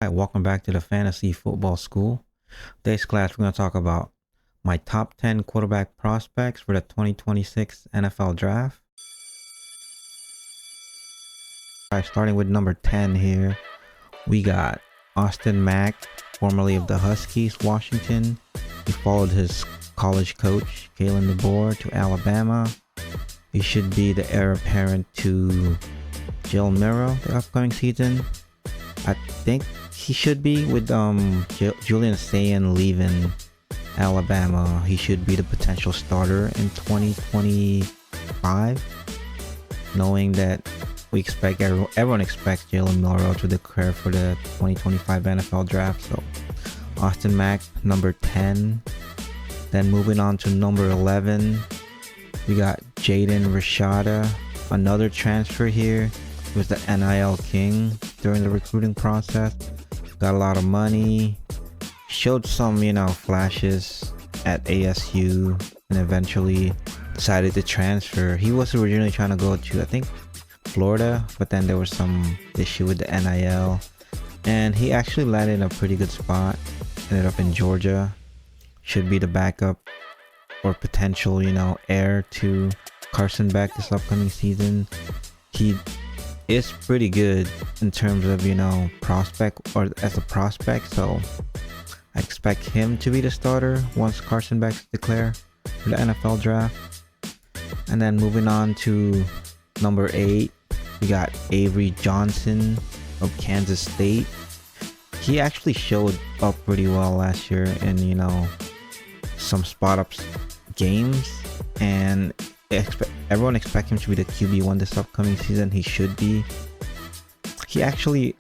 Hi, welcome back to the Fantasy Football School. Today's class, we're going to talk about my top 10 quarterback prospects for the 2026 NFL Draft. All right, starting with number 10 here, we got Austin Mack, formerly of the Huskies, Washington. He followed his college coach, Kalen DeBoer, to Alabama. He should be the heir apparent to Jalen Miro the upcoming season. I think he should be with Julian Sayin leaving Alabama. He should be the potential starter in 2025, knowing that we expect everyone expects Jalen Miro to declare for the 2025 NFL Draft. So Austin Mack, number 10. Then moving on to number 11, we got Jaden Rashada, another transfer here. He was the NIL king during the recruiting process. Got a lot of money. Showed some, flashes at ASU and eventually decided to transfer. He was originally trying to go to, I think, Florida, but then there was some issue with the NIL. And he actually landed in a pretty good spot. Ended up in Georgia. Should be the backup or potential, heir to Carson Beck this upcoming season. He is pretty good in terms of, prospect or as a prospect. So I expect him to be the starter once Carson Beck's declared for the NFL Draft. And then moving on to number 8, we got Avery Johnson of Kansas State. He actually showed up pretty well last year in, some spot ups games, and everyone expects him to be the QB1 this upcoming season. He should be. He actually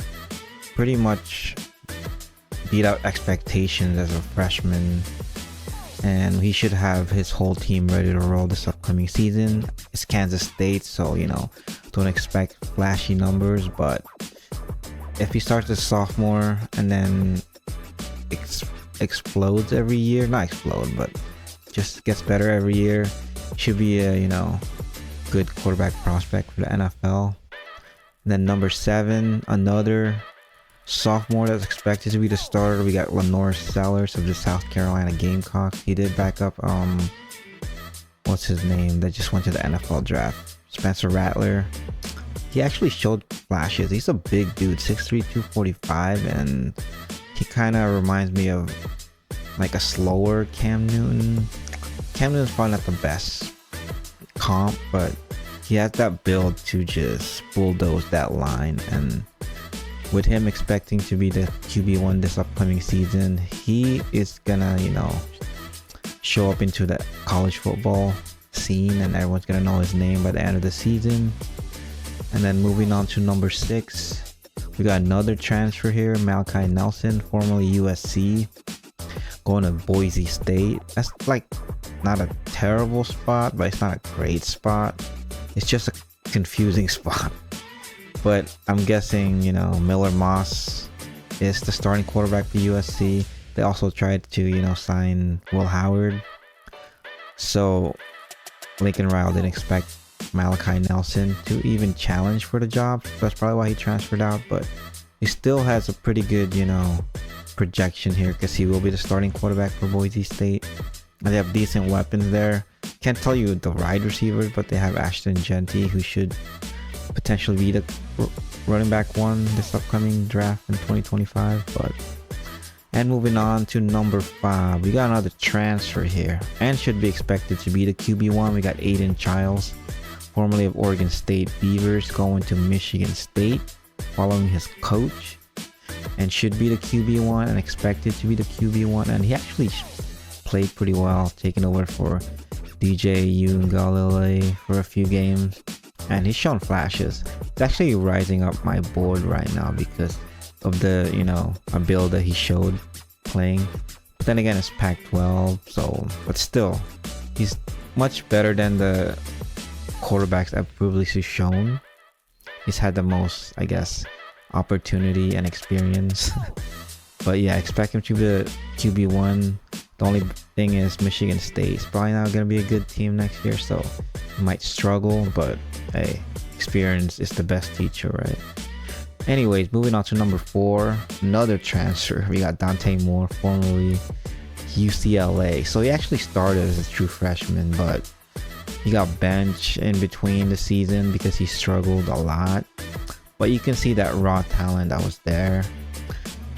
pretty much beat out expectations as a freshman, and he should have his whole team ready to roll this upcoming season. It's Kansas State, so don't expect flashy numbers, but if he starts as sophomore and then explodes every year, not explode, but just gets better every year, should be a good quarterback prospect for the NFL. And then number 7, another sophomore that's expected to be the starter. We got Lenore Sellers of the South Carolina Gamecocks. He did back up what's his name that just went to the NFL Draft, Spencer Rattler. He actually showed flashes. He's a big dude, 6'3", 245, and he kind of reminds me of like a slower Cam Newton. Cam Newton's probably not the best comp, but he has that build to just bulldoze that line. And with him expecting to be the QB1 this upcoming season, he is gonna show up into the college football scene, and everyone's gonna know his name by the end of the season. And then moving on to number 6, we got another transfer here, Malachi Nelson, formerly USC, going to Boise State. That's like not a terrible spot, but it's not a great spot. It's just a confusing spot. But I'm guessing, Miller Moss is the starting quarterback for USC. They also tried to, sign Will Howard. So Lincoln Riley didn't expect Malachi Nelson to even challenge for the job. That's probably why he transferred out, but he still has a pretty good, projection here because he will be the starting quarterback for Boise State. And they have decent weapons there. Can't tell you the wide receivers, but they have Ashton Genty, who should potentially be the running back 1 this upcoming draft in 2025. And moving on to number 5, we got another transfer here and should be expected to be the QB1. We got Aiden Childs, formerly of Oregon State Beavers, going to Michigan State following his coach, and should be the QB1 and expected to be the QB1. And he actually played pretty well, taking over for DJ Uiagalelei for a few games, and he's shown flashes. It's actually rising up my board right now because of the a build that he showed playing. But then again, it's Pac-12, but still, he's much better than the quarterbacks I've previously shown. He's had the most, I guess, opportunity and experience. But yeah, expect him to be the QB1. The only thing is Michigan State's probably not going to be a good team next year, so he might struggle, but hey, experience is the best teacher, right? Anyways, moving on to number 4, another transfer. We got Dante Moore, formerly UCLA. So he actually started as a true freshman, but he got benched in between the season because he struggled a lot. But you can see that raw talent that was there.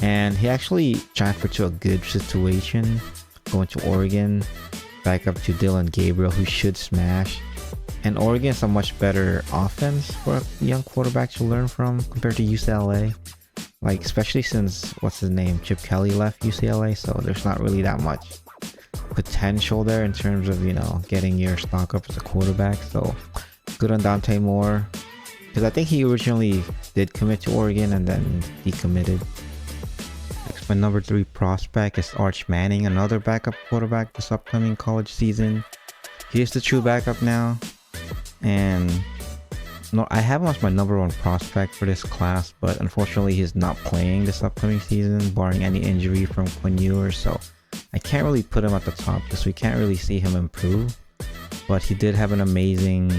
And he actually transferred to a good situation, going to Oregon, back up to Dylan Gabriel, who should smash. And Oregon's a much better offense for a young quarterback to learn from compared to UCLA. Like, especially since, what's his name, Chip Kelly left UCLA, so there's not really that much potential there in terms of, you know, getting your stock up as a quarterback. So good on Dante Moore, because I think he originally did commit to Oregon and then decommitted. Next, my number 3 prospect is Arch Manning, another backup quarterback this upcoming college season. He is the true backup now. And no, I have him as my number 1 prospect for this class, but unfortunately he's not playing this upcoming season, barring any injury from Quinn Ewers, so I can't really put him at the top because we can't really see him improve. But he did have an amazing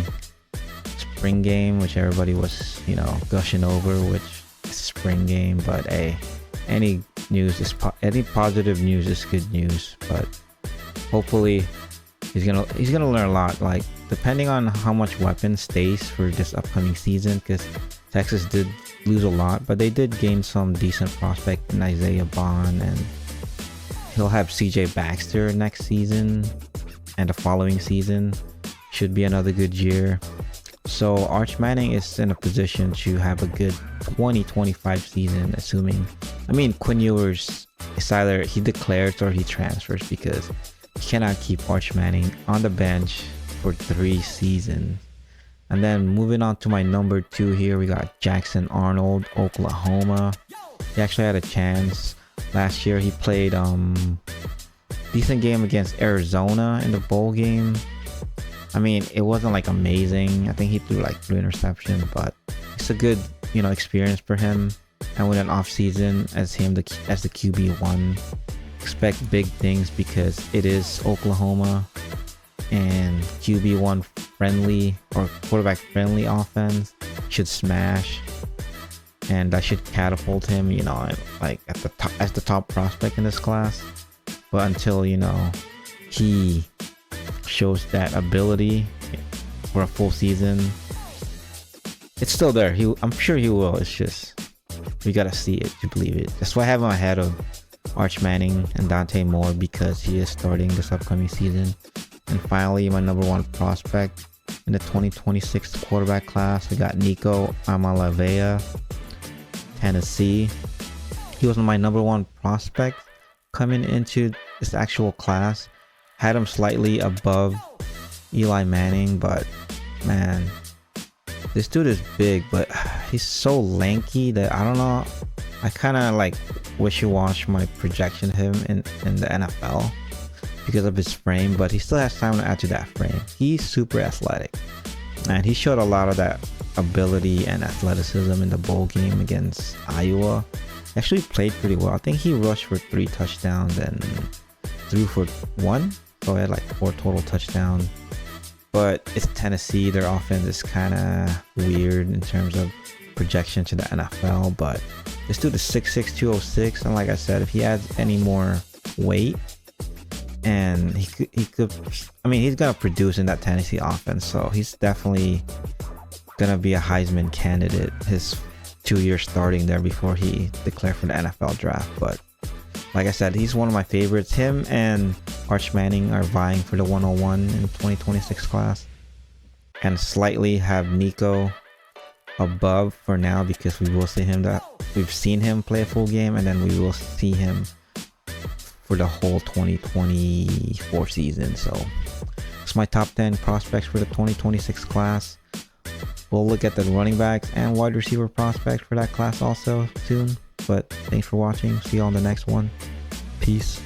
spring game, which everybody was, you know, gushing over, which is spring game. But hey, any positive news is good news. But hopefully he's gonna learn a lot. Like, depending on how much weapon stays for this upcoming season, because Texas did lose a lot, but they did gain some decent prospect in Isaiah Bond, and he'll have CJ Baxter next season, and the following season should be another good year. So Arch Manning is in a position to have a good 2025 season, assuming, I mean, Quinn Ewers is either he declares or he transfers, because you cannot keep Arch Manning on the bench for 3 seasons. And then moving on to my number 2 here, we got Jackson Arnold, Oklahoma. He actually had a chance last year. He played decent game against Arizona in the bowl game. I mean, it wasn't like amazing. I think he threw like 3 interceptions, but it's a good, you know, experience for him. And with an off season as the QB1, expect big things because it is Oklahoma, and QB1 friendly or quarterback friendly offense should smash, and that should catapult him, you know, like at the top as the top prospect in this class. But until, you know, he shows that ability for a full season, it's still there. I'm sure he will. It's just we gotta see it to believe it. That's why I have him ahead of Arch Manning and Dante Moore, because he is starting this upcoming season. And finally, my number 1 prospect in the 2026 quarterback class, we got Nico Amalavea, Tennessee. He was my number 1 prospect coming into this actual class. Had him slightly above Eli Manning, but man, this dude is big, but he's so lanky that I don't know. I kind of like wishy-wash my projection of him in the NFL because of his frame, but he still has time to add to that frame. He's super athletic, and he showed a lot of that ability and athleticism in the bowl game against Iowa. He actually played pretty well. I think he rushed for 3 touchdowns and threw for 1, so he had like 4 total touchdowns. But it's Tennessee. Their offense is kind of weird in terms of projection to the NFL, but this dude is 6'6", 206, and like I said, if he adds any more weight, and he could, I mean, he's gonna produce in that Tennessee offense, so he's definitely gonna be a Heisman candidate his 2 years starting there before he declared for the NFL draft. But like I said, he's one of my favorites. Him and Arch Manning are vying for the 101 in 2026 class, and slightly have Nico above for now, because we will see him, that we've seen him play a full game, and then we will see him for the whole 2024 season. So it's my top 10 prospects for the 2026 class. We'll look at the running backs and wide receiver prospects for that class also soon. But thanks for watching. See you on the next one. Peace.